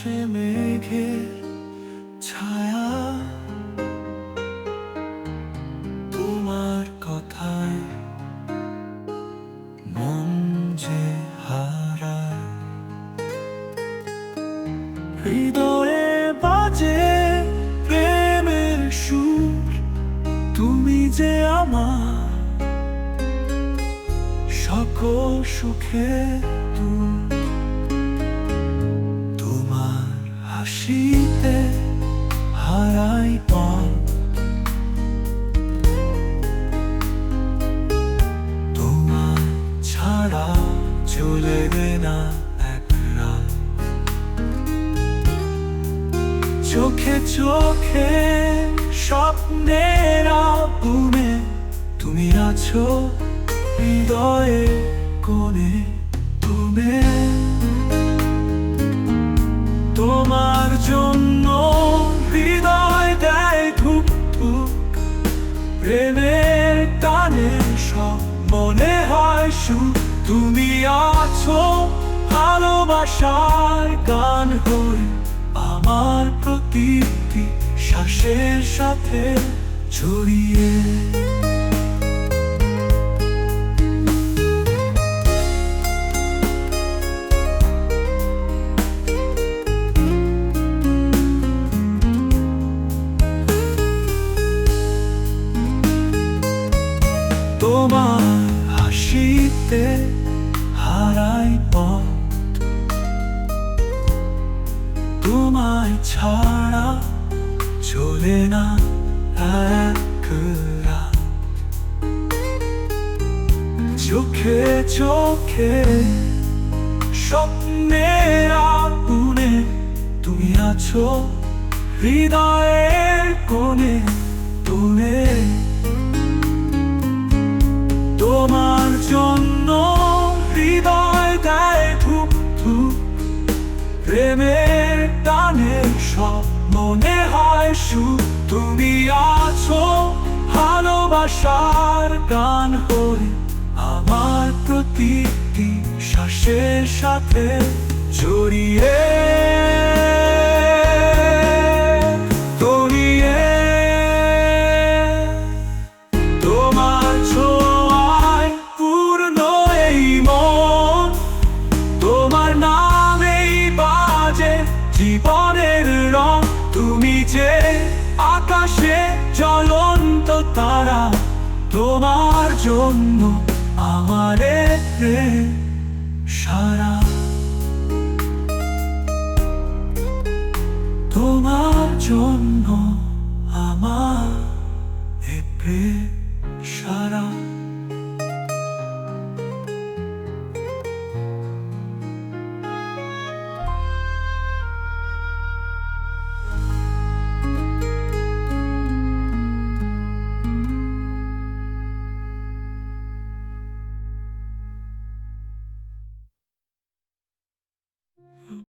আকাশে মেঘের ছায়া, তোমার কথায় মন যে হারায়। হৃদয়ে বাজে প্রেমের সুর, তুমি যে আমার সকল সুখে দূর। তোমার হাসিতে হারাই পথ, তোমার ছাড়া চলে না এক রাত। চোখে চোখে স্বপ্নের আগুনে তুমি আছো হৃদয়ে কোণে। তুমি তোমার জন্য হৃদয় দেয় ধুক ধুক, প্রেমের টানে সব মনে হয় সুখ। তুমি আছো ভালোবাসার গান হয়ে আমার প্রতিটি শ্বাসের সাথে জড়িয়ে। তোমার হাসিতে হারাই পথ, তোমায় ছাড়া চলে না এক রাত। চোখে চোখে স্বপ্নের আগুনে তুমি আছো হৃদয়ের কোণে। তুমি তোমার জন্য হৃদয় দেয় ধুক ধুক, প্রেমের টানে সব মনে হয় সুখ। তুমি আছো ভালোবাসার গান হয়ে আমার প্রতিটি শ্বাসের সাথে জড়িয়ে। তোমার ছোঁয়ায় পূর্ণ এই মন, তোমার নামেই বাজে জীবনের রং। তুমি যে আকাশে জ্বলন্ত তারা, তোমার জন্য আমার সারা। তোমার জন্য